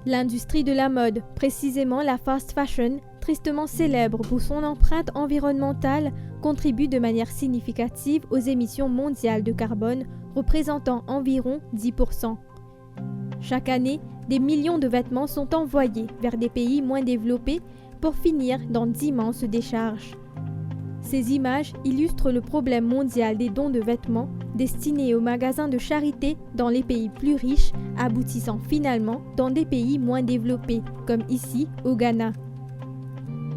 L'industrie de la mode, précisément la fast fashion, tristement célèbre pour son empreinte environnementale, contribue de manière significative aux émissions mondiales de carbone, représentant environ 10%. Chaque année, des millions de vêtements sont envoyés vers des pays moins développés pour finir dans d'immenses décharges. Ces images illustrent le problème mondial des dons de vêtements destinés aux magasins de charité dans les pays plus riches, aboutissant finalement dans des pays moins développés, comme ici au Ghana.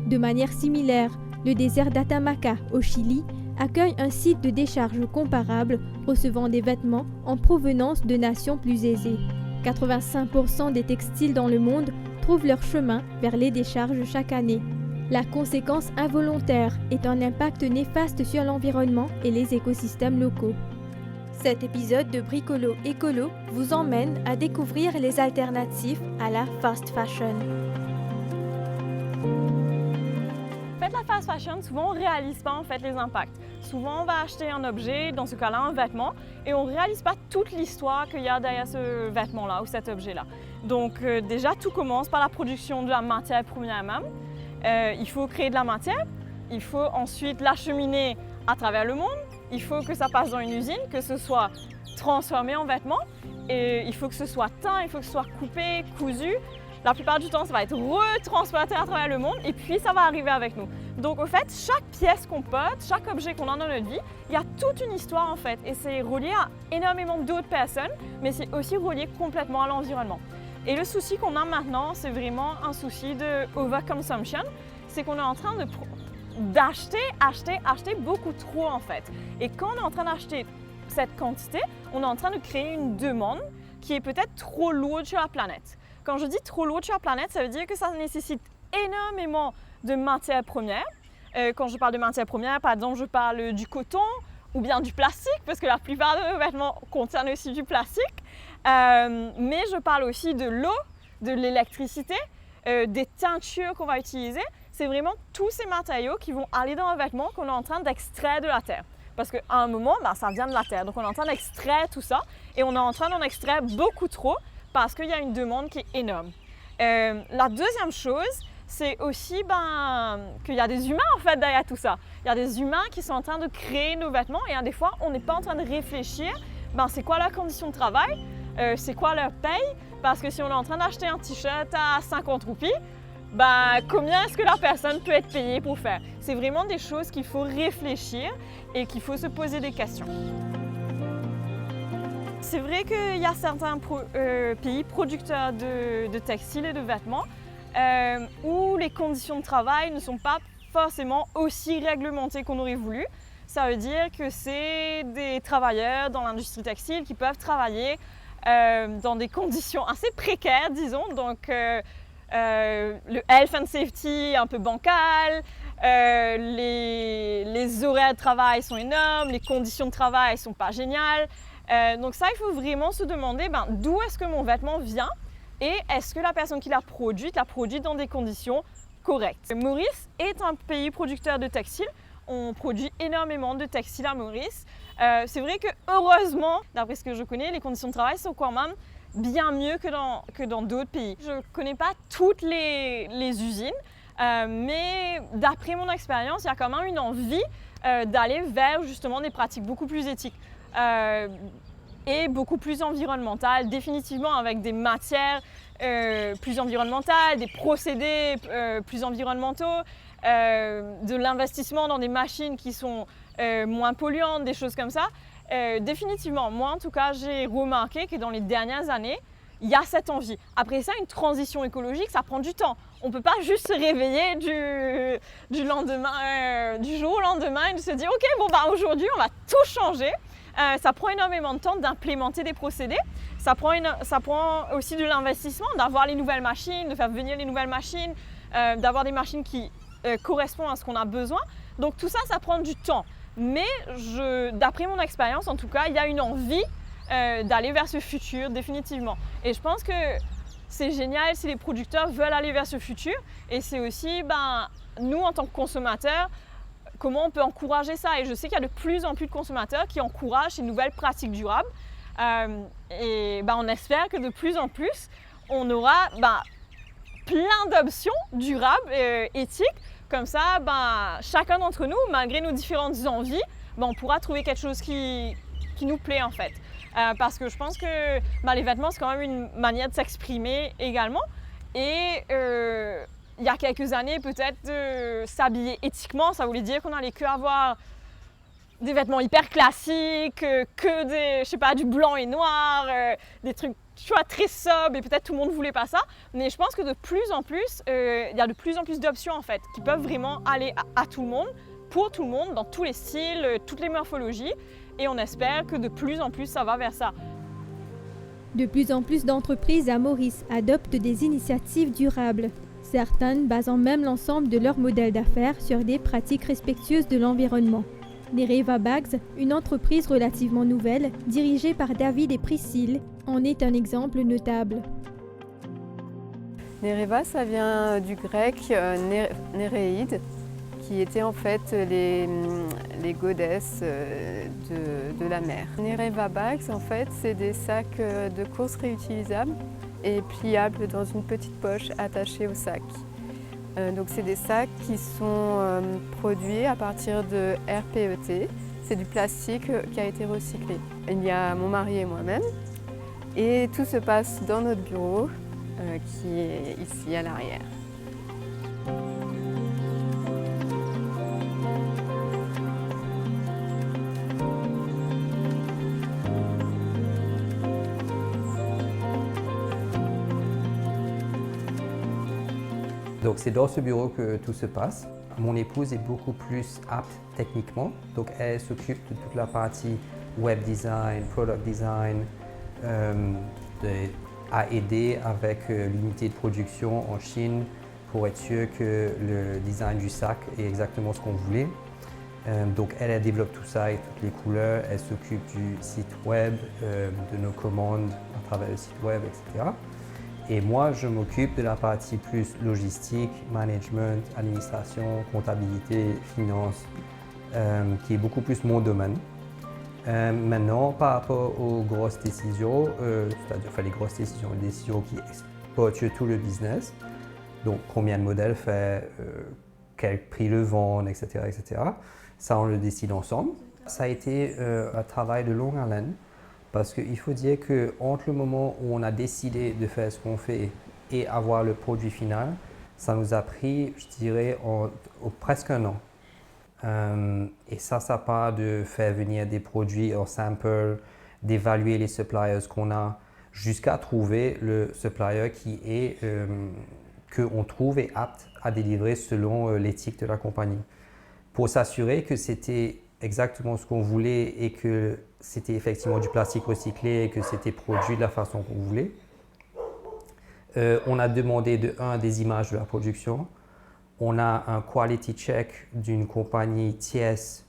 De manière similaire, le désert d'Atacama au Chili accueille un site de décharge comparable, recevant des vêtements en provenance de nations plus aisées. 85% des textiles dans le monde trouvent leur chemin vers les décharges chaque année. La conséquence involontaire est un impact néfaste sur l'environnement et les écosystèmes locaux. Cet épisode de Bricolo Écolo vous emmène à découvrir les alternatives à la fast fashion. En fait, la fast fashion, souvent on ne réalise pas les impacts. Souvent on va acheter un objet, dans ce cas-là un vêtement, et on ne réalise pas toute l'histoire qu'il y a derrière ce vêtement-là ou cet objet-là. Donc déjà tout commence par la production de la matière première même. Il faut créer de la matière, il faut ensuite l'acheminer à travers le monde, il faut que ça passe dans une usine, que ce soit transformé en vêtements, et il faut que ce soit teint, il faut que ce soit coupé, cousu. La plupart du temps, ça va être retransporté à travers le monde et puis ça va arriver avec nous. Donc au fait, chaque pièce qu'on porte, chaque objet qu'on a dans notre vie, il y a toute une histoire en fait, et c'est relié à énormément d'autres personnes, mais c'est aussi relié complètement à l'environnement. Et le souci qu'on a maintenant, c'est vraiment un souci de overconsumption. C'est qu'on est en train d'acheter beaucoup trop en fait. Et quand on est en train d'acheter cette quantité, on est en train de créer une demande qui est peut-être trop lourde sur la planète. Quand je dis trop lourde sur la planète, ça veut dire que ça nécessite énormément de matières premières. Quand je parle de matières premières, par exemple, je parle du coton ou bien du plastique, parce que la plupart de nos vêtements contiennent aussi du plastique. Mais je parle aussi de l'eau, de l'électricité, des teintures qu'on va utiliser. C'est vraiment tous ces matériaux qui vont aller dans un vêtement qu'on est en train d'extraire de la terre. Parce qu'à un moment, ça vient de la terre. Donc on est en train d'extraire tout ça et on est en train d'en extraire beaucoup trop parce qu'il y a une demande qui est énorme. La deuxième chose, c'est aussi qu'il y a des humains en fait derrière tout ça. Il y a des humains qui sont en train de créer nos vêtements et des fois, on n'est pas en train de réfléchir c'est quoi leurs conditions de travail, c'est quoi leur paye. Parce que si on est en train d'acheter un t-shirt à 50 roupies, combien est-ce que la personne peut être payée pour faire? C'est vraiment des choses qu'il faut réfléchir et qu'il faut se poser des questions. C'est vrai qu'il y a certains pays producteurs de textiles et de vêtements où les conditions de travail ne sont pas forcément aussi réglementées qu'on aurait voulu. Ça veut dire que c'est des travailleurs dans l'industrie textile qui peuvent travailler dans des conditions assez précaires, disons. Donc le health and safety un peu bancal, les horaires de travail sont énormes, les conditions de travail ne sont pas géniales. Donc ça, il faut vraiment se demander d'où est-ce que mon vêtement vient et est-ce que la personne qui l'a produit dans des conditions correctes. Maurice est un pays producteur de textiles. On produit énormément de textiles à Maurice. C'est vrai que heureusement, d'après ce que je connais, les conditions de travail sont quand même bien mieux que dans d'autres pays. Je ne connais pas toutes les usines, mais d'après mon expérience, il y a quand même une envie d'aller vers justement des pratiques beaucoup plus éthiques et beaucoup plus environnementales, définitivement avec des matières plus environnementales, des procédés plus environnementaux, de l'investissement dans des machines qui sont moins polluantes, des choses comme ça. Définitivement, moi en tout cas, j'ai remarqué que dans les dernières années, il y a cette envie. Après ça, une transition écologique, ça prend du temps. On ne peut pas juste se réveiller du jour au lendemain et de se dire « Ok, aujourd'hui, on va tout changer ». Ça prend énormément de temps d'implémenter des procédés. Ça prend aussi de l'investissement, d'avoir les nouvelles machines, de faire venir les nouvelles machines, d'avoir des machines qui correspondent à ce qu'on a besoin. Donc tout ça, ça prend du temps. Mais d'après mon expérience, en tout cas, il y a une envie d'aller vers ce futur définitivement. Et je pense que c'est génial si les producteurs veulent aller vers ce futur. Et c'est aussi, nous en tant que consommateurs, comment on peut encourager ça. Et je sais qu'il y a de plus en plus de consommateurs qui encouragent ces nouvelles pratiques durables. On espère que de plus en plus, on aura plein d'options durables, éthiques. Comme ça, chacun d'entre nous, malgré nos différentes envies, on pourra trouver quelque chose qui nous plaît en fait. Parce que je pense que les vêtements, c'est quand même une manière de s'exprimer également. Et il y a quelques années, peut-être, s'habiller éthiquement, ça voulait dire qu'on allait que avoir des vêtements hyper classiques, que des, je sais pas, du blanc et noir, des trucs très sobres, et peut-être tout le monde ne voulait pas ça. Mais je pense que de plus en plus, il y a de plus en plus d'options en fait, qui peuvent vraiment aller à tout le monde, pour tout le monde, dans tous les styles, toutes les morphologies. Et on espère que de plus en plus, ça va vers ça. De plus en plus d'entreprises à Maurice adoptent des initiatives durables, certaines basant même l'ensemble de leur modèle d'affaires sur des pratiques respectueuses de l'environnement. Nereva Bags, une entreprise relativement nouvelle, dirigée par David et Priscille, en est un exemple notable. Nereva, ça vient du grec Néréide, qui étaient en fait les godesses de la mer. Nereva Bags, en fait, c'est des sacs de course réutilisables et pliables dans une petite poche attachée au sac. Donc c'est des sacs qui sont produits à partir de RPET. C'est du plastique qui a été recyclé. Il y a mon mari et moi-même. Et tout se passe dans notre bureau qui est ici à l'arrière. Donc c'est dans ce bureau que tout se passe. Mon épouse est beaucoup plus apte techniquement, donc elle s'occupe de toute la partie web design, product design, à aider avec l'unité de production en Chine pour être sûr que le design du sac est exactement ce qu'on voulait. Donc elle développe tout ça et toutes les couleurs, elle s'occupe du site web, de nos commandes à travers le site web, etc. Et moi, je m'occupe de la partie plus logistique, management, administration, comptabilité, finance, qui est beaucoup plus mon domaine. Maintenant, par rapport aux grosses décisions, c'est-à-dire les décisions qui exportent tout le business, donc combien de modèles faire, quel prix le vendre, etc., etc., ça on le décide ensemble. Ça a été un travail de longue haleine. Parce qu'il faut dire qu'entre le moment où on a décidé de faire ce qu'on fait et avoir le produit final, ça nous a pris, je dirais, presque un an. Et ça part de faire venir des produits en sample, d'évaluer les suppliers qu'on a, jusqu'à trouver le supplier qu'on trouve est apte à délivrer selon l'éthique de la compagnie. Pour s'assurer que c'était exactement ce qu'on voulait et que c'était effectivement du plastique recyclé et que c'était produit de la façon qu'on voulait. On a demandé des images de la production. On a un quality check d'une compagnie tierce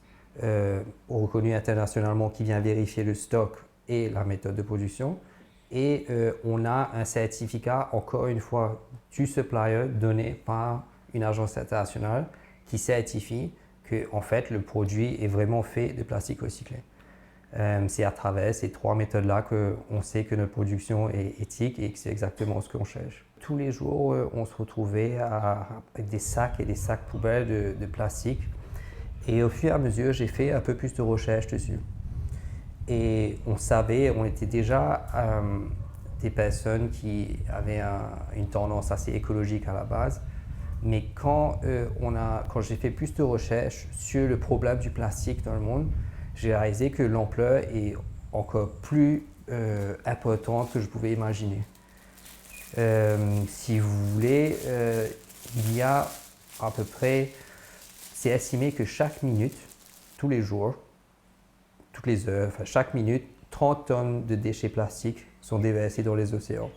reconnue internationalement qui vient vérifier le stock et la méthode de production. Et on a un certificat, encore une fois, du supplier donné par une agence internationale qui certifie que en fait, le produit est vraiment fait de plastique recyclé. C'est à travers ces trois méthodes-là qu'on sait que notre production est éthique et que c'est exactement ce qu'on cherche. Tous les jours, on se retrouvait avec des sacs et des sacs poubelles de plastique. Et au fur et à mesure, j'ai fait un peu plus de recherche dessus. Et on était déjà des personnes qui avaient une tendance assez écologique à la base. Mais quand j'ai fait plus de recherches sur le problème du plastique dans le monde, j'ai réalisé que l'ampleur est encore plus importante que je pouvais imaginer. Si vous voulez, il y a à peu près, c'est estimé que chaque minute, tous les jours, toutes les heures, enfin chaque minute, 30 tonnes de déchets plastiques sont déversés dans les océans.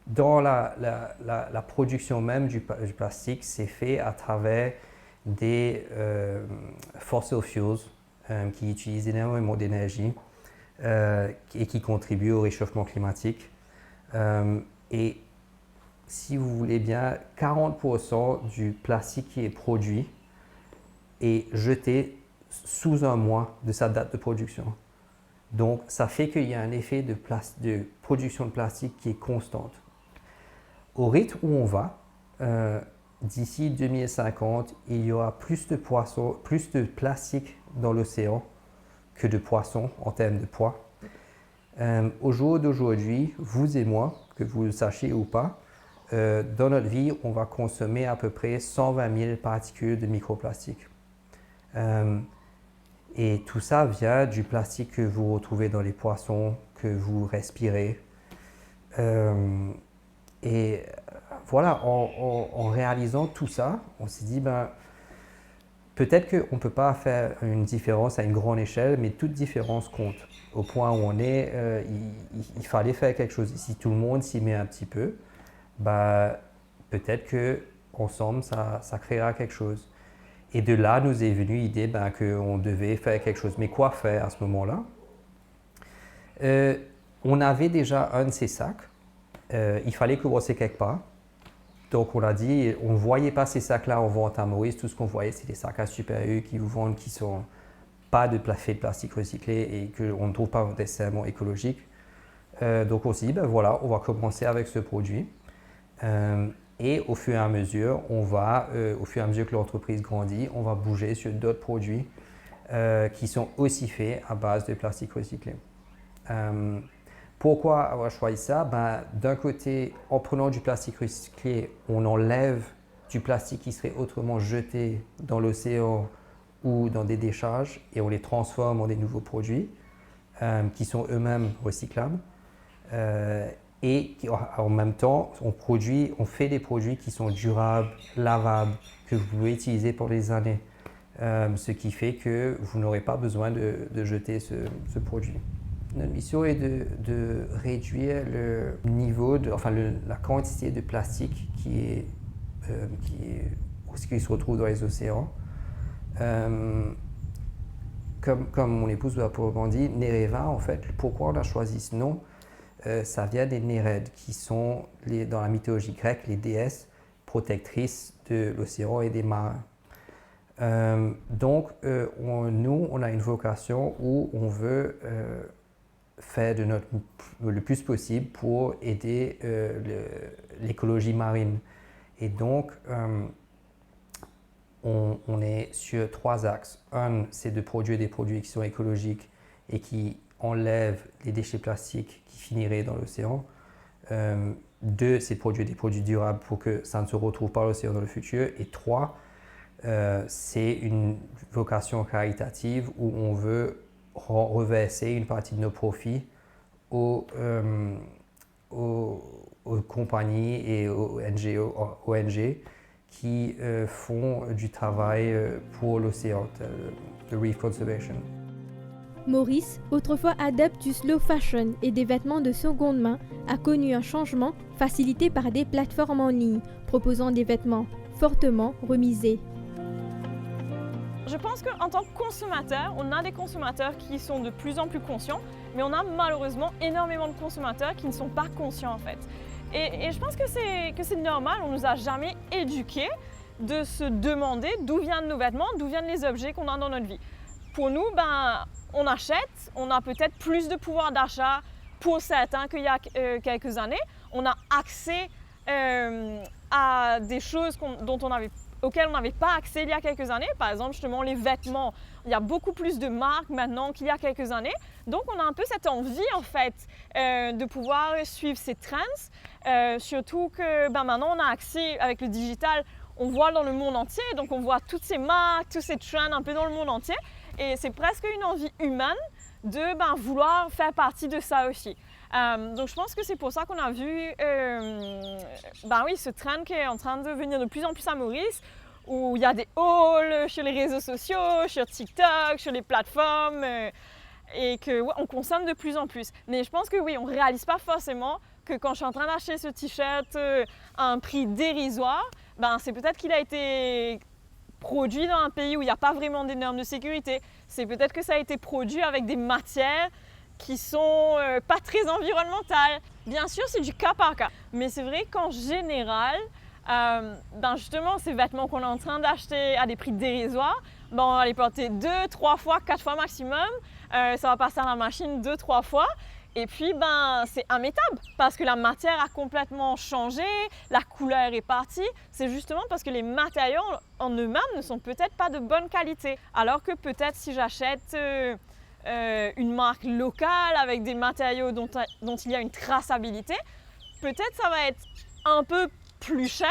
Dans la production même du plastique, c'est fait à travers des fossil fuels qui utilisent énormément d'énergie et qui contribuent au réchauffement climatique. Et si vous voulez bien, 40% du plastique qui est produit est jeté sous un mois de sa date de production. Donc, ça fait qu'il y a un effet de production de plastique qui est constante. Au rythme où on va, d'ici 2050, il y aura plus de poissons, plus de plastique dans l'océan que de poissons en termes de poids. Au jour d'aujourd'hui, vous et moi, que vous le sachiez ou pas, dans notre vie, on va consommer à peu près 120 000 particules de microplastique. Et tout ça vient du plastique que vous retrouvez dans les poissons, que vous respirez. Et voilà, en réalisant tout ça, on s'est dit, peut-être qu'on ne peut pas faire une différence à une grande échelle, mais toute différence compte. Au point où on est, il fallait faire quelque chose. Si tout le monde s'y met un petit peu, peut-être qu'ensemble, ça créera quelque chose. Et de là, nous est venue l'idée qu'on devait faire quelque chose. Mais quoi faire à ce moment-là? On avait déjà un de ces sacs. Il fallait commencer quelque part. Donc on a dit, on ne voyait pas ces sacs-là en vente à Maurice. Tout ce qu'on voyait, c'est des sacs à Super U qui vous vendent, qui ne sont pas de plastique recyclé et qu'on ne trouve pas nécessairement écologique. Donc on s'est dit, voilà, on va commencer avec ce produit. Et au fur et à mesure, au fur et à mesure que l'entreprise grandit, on va bouger sur d'autres produits qui sont aussi faits à base de plastique recyclé. Pourquoi avoir choisi ça? D'un côté, en prenant du plastique recyclé, on enlève du plastique qui serait autrement jeté dans l'océan ou dans des décharges et on les transforme en des nouveaux produits qui sont eux-mêmes recyclables. Et en même temps, on fait des produits qui sont durables, lavables, que vous pouvez utiliser pour des années. Ce qui fait que vous n'aurez pas besoin de jeter ce produit. Notre mission est de réduire le niveau, la quantité de plastique qui se retrouve dans les océans. Comme mon épouse l'a probablement dit, Nereva, en fait, pourquoi on a choisi ce nom? Ça vient des Nérèdes, qui sont, dans la mythologie grecque, les déesses protectrices de l'océan et des marins. Donc, nous, on a une vocation où on veut faire le plus possible pour aider l'écologie marine. Et donc, on est sur 3 axes. Un, c'est de produire des produits qui sont écologiques et qui enlèvent les déchets plastiques qui finiraient dans l'océan. 2, c'est de produire des produits durables pour que ça ne se retrouve pas dans l'océan dans le futur. Et 3, c'est une vocation caritative où on veut reverser une partie de nos profits aux compagnies et aux ONG qui font du travail pour l'océan, de Reef Conservation. Maurice, autrefois adepte du slow fashion et des vêtements de seconde main, a connu un changement facilité par des plateformes en ligne proposant des vêtements fortement remisés. Je pense qu'en tant que consommateur, on a des consommateurs qui sont de plus en plus conscients, mais on a malheureusement énormément de consommateurs qui ne sont pas conscients en fait. Et je pense que c'est normal, on ne nous a jamais éduqués de se demander d'où viennent nos vêtements, d'où viennent les objets qu'on a dans notre vie. Pour nous, on achète, on a peut-être plus de pouvoir d'achat pour certains qu'il y a quelques années. On a accès à des choses auxquelles on n'avait pas accès il y a quelques années. Par exemple, justement, les vêtements. Il y a beaucoup plus de marques maintenant qu'il y a quelques années. Donc, on a un peu cette envie, en fait, de pouvoir suivre ces trends. Surtout que maintenant, on a accès avec le digital. On voit dans le monde entier. Donc, on voit toutes ces marques, tous ces trends un peu dans le monde entier. Et c'est presque une envie humaine de vouloir faire partie de ça aussi. Donc je pense que c'est pour ça qu'on a vu ce trend qui est en train de venir de plus en plus à Maurice, où il y a des hauls sur les réseaux sociaux, sur TikTok, sur les plateformes, et qu'on consomme de plus en plus. Mais je pense que oui, on ne réalise pas forcément que quand je suis en train d'acheter ce t-shirt à un prix dérisoire, c'est peut-être qu'il a été produit dans un pays où il n'y a pas vraiment des normes de sécurité. C'est peut-être que ça a été produit avec des matières qui sont pas très environnementales. Bien sûr, c'est du cas par cas. Mais c'est vrai qu'en général, justement, ces vêtements qu'on est en train d'acheter à des prix dérisoires, ben, on va les porter 2, 3 fois, 4 fois maximum. Ça va passer à la machine 2, 3 fois. Et puis, ben, c'est immétable parce que la matière a complètement changé, la couleur est partie. C'est justement parce que les matériaux en eux-mêmes ne sont peut-être pas de bonne qualité. Alors que peut-être si j'achète une marque locale avec des matériaux dont il y a une traçabilité, peut-être ça va être un peu plus cher,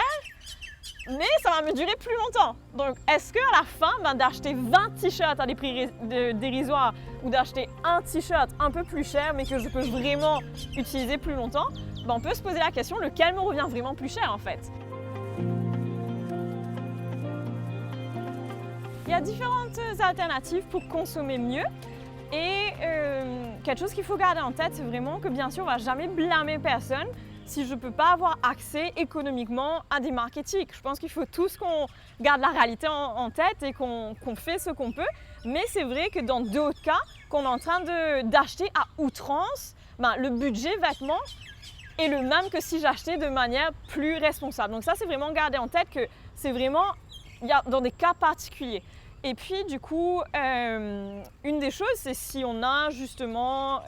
mais ça va me durer plus longtemps. Donc, est-ce qu'à la fin, d'acheter 20 t-shirts à des prix dérisoires ou d'acheter un t-shirt un peu plus cher, mais que je peux vraiment utiliser plus longtemps, on peut se poser la question, lequel me revient vraiment plus cher en fait? Il y a différentes alternatives pour consommer mieux. Et quelque chose qu'il faut garder en tête, c'est vraiment que bien sûr, on ne va jamais blâmer personne si je ne peux pas avoir accès économiquement à des marques éthiques. Je pense qu'il faut tous qu'on garde la réalité en tête et qu'on fait ce qu'on peut. Mais c'est vrai que dans d'autres cas, qu'on est en train d'acheter à outrance, le budget vêtements est le même que si j'achetais de manière plus responsable. Donc ça, c'est vraiment garder en tête que c'est vraiment dans des cas particuliers. Et puis du coup, une des choses, c'est si on a justement...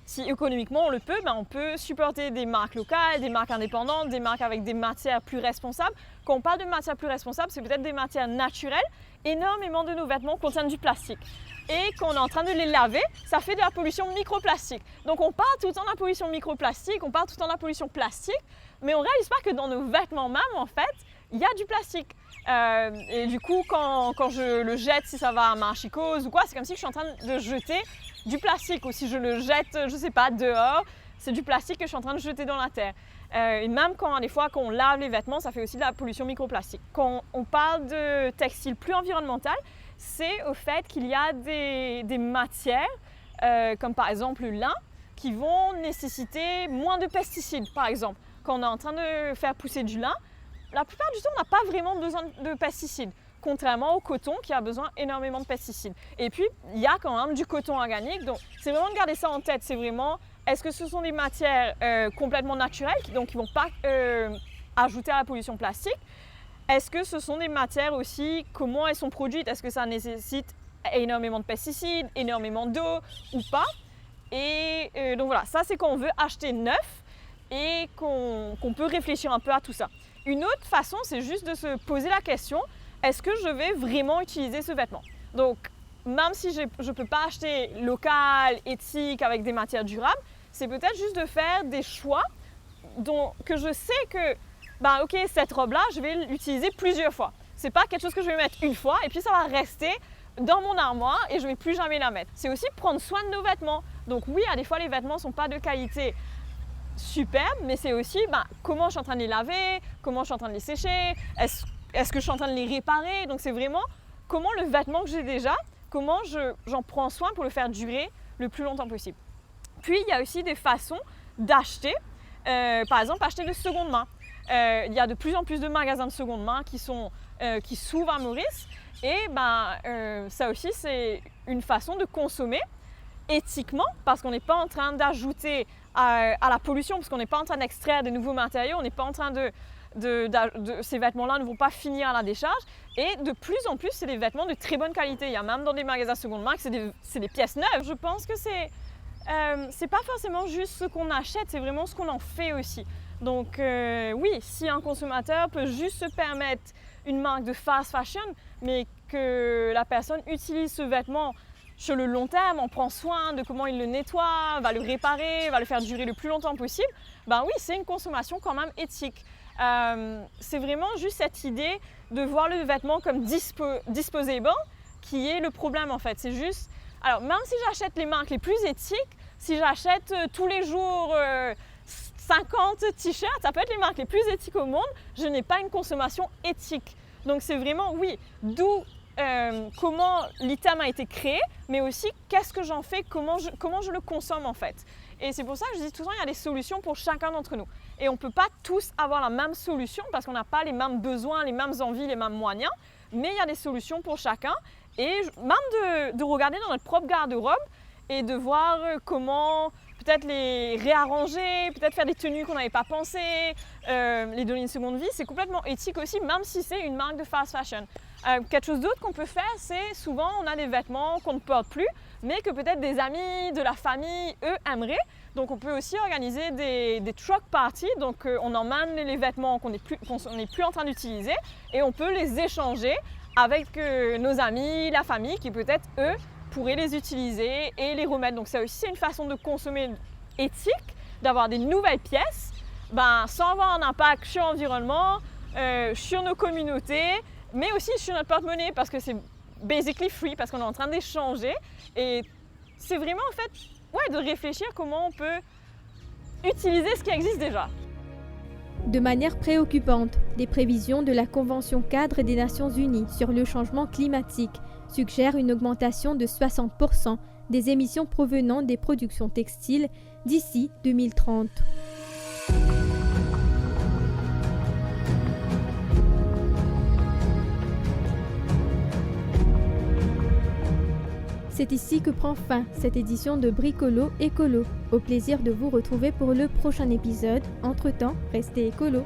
si économiquement on le peut, on peut supporter des marques locales, des marques indépendantes, des marques avec des matières plus responsables. Quand on parle de matières plus responsables, c'est peut-être des matières naturelles. Énormément de nos vêtements contiennent du plastique. Et quand on est en train de les laver, ça fait de la pollution microplastique. Donc on parle tout le temps de la pollution microplastique, on parle tout le temps de la pollution plastique, mais on ne réalise pas que dans nos vêtements même, en fait, il y a du plastique. Et du coup, quand je le jette, si ça va à ma chicose ou quoi, c'est comme si je suis en train de jeter du plastique. Ou si je le jette, je sais pas, dehors, c'est du plastique que je suis en train de jeter dans la terre. Et même des fois, quand on lave les vêtements, ça fait aussi de la pollution microplastique. Quand on parle de textile plus environnemental, c'est au fait qu'il y a des matières, comme par exemple le lin, qui vont nécessiter moins de pesticides, par exemple. Quand on est en train de faire pousser du lin, la plupart du temps, on n'a pas vraiment besoin de pesticides, contrairement au coton qui a besoin énormément de pesticides. Et puis, il y a quand même du coton organique, donc c'est vraiment de garder ça en tête. C'est vraiment, est-ce que ce sont des matières complètement naturelles, donc qui ne vont pas ajouter à la pollution plastique? Est-ce que ce sont des matières aussi, comment elles sont produites? Est-ce que ça nécessite énormément de pesticides, énormément d'eau ou pas? Et donc voilà, ça c'est quand on veut acheter neuf et qu'on peut réfléchir un peu à tout ça. Une autre façon, c'est juste de se poser la question, est-ce que je vais vraiment utiliser ce vêtement? Donc, même si je ne peux pas acheter local, éthique, avec des matières durables, c'est peut-être juste de faire des choix que je sais que, ok, cette robe-là, je vais l'utiliser plusieurs fois. Ce n'est pas quelque chose que je vais mettre une fois et puis ça va rester dans mon armoire et je ne vais plus jamais la mettre. C'est aussi prendre soin de nos vêtements. Donc oui, à des fois, les vêtements ne sont pas de qualité superbe, mais c'est aussi comment je suis en train de les laver, comment je suis en train de les sécher, est-ce que je suis en train de les réparer. Donc c'est vraiment comment le vêtement que j'ai déjà, comment j'en prends soin pour le faire durer le plus longtemps possible. Puis il y a aussi des façons d'acheter, par exemple acheter de seconde main. Il y a de plus en plus de magasins de seconde main qui s'ouvrent à Maurice et ça aussi c'est une façon de consommer éthiquement parce qu'on n'est pas en train d'ajouter à la pollution, parce qu'on n'est pas en train d'extraire de nouveaux matériaux, on n'est pas en train ces vêtements-là ne vont pas finir à la décharge. Et de plus en plus, c'est des vêtements de très bonne qualité. Il y a même dans des magasins seconde main que c'est des pièces neuves. Je pense que c'est pas forcément juste ce qu'on achète, c'est vraiment ce qu'on en fait aussi. Donc oui, si un consommateur peut juste se permettre une marque de fast fashion, mais que la personne utilise ce vêtement sur le long terme, on prend soin de comment il le nettoie, va le réparer, va le faire durer le plus longtemps possible, oui, c'est une consommation quand même éthique. C'est vraiment juste cette idée de voir le vêtement comme disposable qui est le problème en fait. C'est juste, alors même si j'achète les marques les plus éthiques, si j'achète tous les jours 50 t-shirts, ça peut être les marques les plus éthiques au monde, je n'ai pas une consommation éthique. Donc c'est vraiment, oui, d'où comment l'item a été créé, mais aussi qu'est-ce que j'en fais, comment je le consomme en fait. Et c'est pour ça que je dis tout le temps, il y a des solutions pour chacun d'entre nous. Et on ne peut pas tous avoir la même solution parce qu'on n'a pas les mêmes besoins, les mêmes envies, les mêmes moyens, mais il y a des solutions pour chacun. Et même de regarder dans notre propre garde-robe et de voir comment peut-être les réarranger, peut-être faire des tenues qu'on n'avait pas pensé, les donner une seconde vie. C'est complètement éthique aussi, même si c'est une marque de fast fashion. Quelque chose d'autre qu'on peut faire, c'est souvent on a des vêtements qu'on ne porte plus, mais que peut-être des amis, de la famille, eux, aimeraient. Donc on peut aussi organiser des truck parties, donc on emmène les vêtements qu'on n'est plus en train d'utiliser et on peut les échanger avec nos amis, la famille qui peut-être eux pourraient les utiliser et les remettre. Donc ça aussi c'est une façon de consommer éthique, d'avoir des nouvelles pièces sans avoir un impact sur l'environnement, sur nos communautés, mais aussi sur notre porte-monnaie parce que c'est basically free, parce qu'on est en train d'échanger et c'est vraiment en fait de réfléchir comment on peut utiliser ce qui existe déjà. De manière préoccupante, les prévisions de la Convention cadre des Nations Unies sur le changement climatique suggèrent une augmentation de 60% des émissions provenant des productions textiles d'ici 2030. C'est ici que prend fin cette édition de Bricolo Écolo. Au plaisir de vous retrouver pour le prochain épisode. Entre-temps, restez écolo.